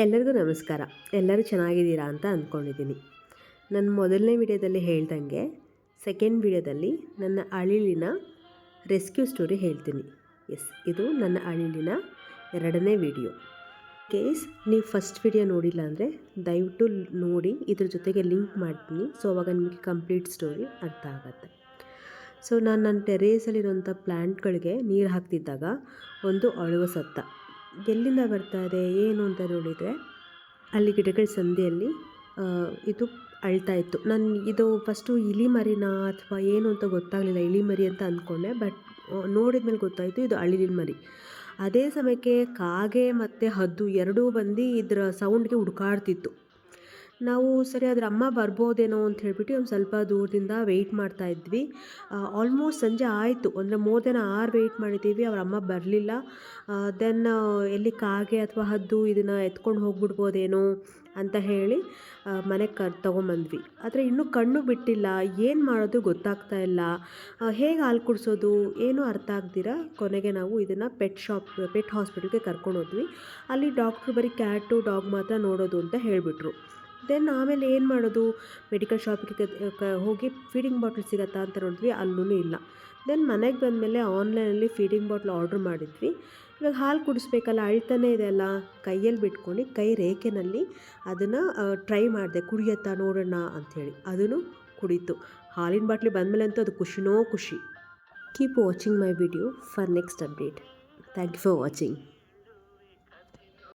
ಎಲ್ಲರಿಗೂ ನಮಸ್ಕಾರ. ಎಲ್ಲರೂ ಚೆನ್ನಾಗಿದ್ದೀರಾ ಅಂತ ಅಂದ್ಕೊಂಡಿದ್ದೀನಿ. ನನ್ನ ಮೊದಲನೇ ವಿಡಿಯೋದಲ್ಲಿ ಹೇಳ್ದಂಗೆ ಸೆಕೆಂಡ್ ವಿಡಿಯೋದಲ್ಲಿ ನನ್ನ ಅಳಿಲಿನ ರೆಸ್ಕ್ಯೂ ಸ್ಟೋರಿ ಹೇಳ್ತೀನಿ. ಇದು ನನ್ನ ಅಳಿಲಿನ ಎರಡನೇ ವಿಡಿಯೋ. ಕೇಸ್ ನೀವು ಫಸ್ಟ್ ವಿಡಿಯೋ ನೋಡಿಲ್ಲ ಅಂದರೆ ದಯವಿಟ್ಟು ನೋಡಿ, ಇದ್ರ ಜೊತೆಗೆ ಲಿಂಕ್ ಮಾಡ್ತೀನಿ. ಸೊ ಅವಾಗ ನಿಮಗೆ ಕಂಪ್ಲೀಟ್ ಸ್ಟೋರಿ ಅರ್ಥ ಆಗುತ್ತೆ. ಸೊ ನಾನು ನನ್ನ ಟೆರೇಸಲ್ಲಿರುವಂಥ ಪ್ಲ್ಯಾಂಟ್ಗಳಿಗೆ ನೀರು ಹಾಕ್ತಿದ್ದಾಗ ಒಂದು ಅಳುವ ಸತ್ತ. ಎಲ್ಲಿಂದ ಬರ್ತಾ ಇದೆ ಏನು ಅಂತ ನೋಡಿದರೆ ಅಲ್ಲಿ ಗಿಡಗಳ ಸಂದಿಯಲ್ಲಿ ಇದು ಅಳ್ತಾ ಇತ್ತು. ನಾನು ಇದು ಫಸ್ಟು ಇಲಿ ಮರಿನಾ ಅಥವಾ ಏನು ಅಂತ ಗೊತ್ತಾಗಲಿಲ್ಲ, ಇಲಿ ಮರಿ ಅಂತ ಅಂದ್ಕೊಂಡೆ. ಬಟ್ ನೋಡಿದ ಮೇಲೆ ಗೊತ್ತಾಯಿತು ಇದು ಅಳಿಲಿನ ಮರಿ. ಅದೇ ಸಮಯಕ್ಕೆ ಕಾಗೆ ಮತ್ತು ಹದ್ದು ಎರಡೂ ಬಂದು ಇದರ ಸೌಂಡ್ಗೆ ಹುಡ್ಕಾಡ್ತಿತ್ತು. ನಾವು ಸರಿ ಅದ್ರ ಅಮ್ಮ ಬರ್ಬೋದೇನೋ ಅಂತ ಹೇಳ್ಬಿಟ್ಟು ಒಂದು ಸ್ವಲ್ಪ ದೂರದಿಂದ ವೆಯ್ಟ್ ಮಾಡ್ತಾಯಿದ್ವಿ. ಆಲ್ಮೋಸ್ಟ್ ಸಂಜೆ ಆಯಿತು, ಅಂದರೆ ಮೋರ್ ದೆನ್ 6 ವೆಯ್ಟ್ ಮಾಡಿದ್ದೀವಿ, ಅವ್ರ ಅಮ್ಮ ಬರಲಿಲ್ಲ. ದೆನ್ ಎಲ್ಲಿ ಕಾಗೆ ಅಥವಾ ಹದ್ದು ಇದನ್ನು ಎತ್ಕೊಂಡು ಹೋಗ್ಬಿಡ್ಬೋದೇನೋ ಅಂತ ಹೇಳಿ ಮನೆಗೆ ತೊಗೊಂಬಂದ್ವಿ. ಆದರೆ ಇನ್ನೂ ಕಣ್ಣು ಬಿಟ್ಟಿಲ್ಲ, ಏನು ಮಾಡೋದು ಗೊತ್ತಾಗ್ತಾ ಇಲ್ಲ, ಹೇಗೆ ಹಾಲು ಕುಡಿಸೋದು ಏನೂ ಅರ್ಥ ಆಗ್ದಿರ ಕೊನೆಗೆ ನಾವು ಇದನ್ನು ಪೆಟ್ ಹಾಸ್ಪಿಟಲ್ಗೆ ಕರ್ಕೊಂಡು ಹೋದ್ವಿ. ಅಲ್ಲಿ ಡಾಕ್ಟ್ರು ಬರೀ ಕ್ಯಾಟು ಡಾಗ್ ಮಾತ್ರ ನೋಡೋದು ಅಂತ ಹೇಳಿಬಿಟ್ರು. ದೆನ್ ಆಮೇಲೆ ಏನು ಮಾಡೋದು, ಮೆಡಿಕಲ್ ಶಾಪಿಗೆ ಹೋಗಿ ಫೀಡಿಂಗ್ ಬಾಟ್ಲ್ ಸಿಗತ್ತಾ ಅಂತ ನೋಡಿದ್ವಿ, ಅಲ್ಲೂ ಇಲ್ಲ. ದೆನ್ ಮನೆಗೆ ಬಂದಮೇಲೆ ಆನ್ಲೈನಲ್ಲಿ ಫೀಡಿಂಗ್ ಬಾಟ್ಲ್ ಆರ್ಡ್ರ್ ಮಾಡಿದ್ವಿ. ಇವಾಗ ಹಾಲು ಕುಡಿಸ್ಬೇಕಲ್ಲ, ಅಳ್ತಾನೆ ಇದೆಯಲ್ಲ, ಕೈಯಲ್ಲಿ ಬಿಟ್ಕೊಂಡು ಕೈ ರೇಖೆನಲ್ಲಿ ಅದನ್ನು ಟ್ರೈ ಮಾಡಿದೆ, ಕುಡಿಯತ್ತಾ ನೋಡೋಣ ಅಂಥೇಳಿ. ಅದನ್ನು ಕುಡೀತು. ಹಾಲಿನ ಬಾಟ್ಲಿ ಬಂದಮೇಲೆ ಅಂತೂ ಅದು ಖುಷಿನೋ ಖುಷಿ. Keep watching my video for next update. Thank you for watching.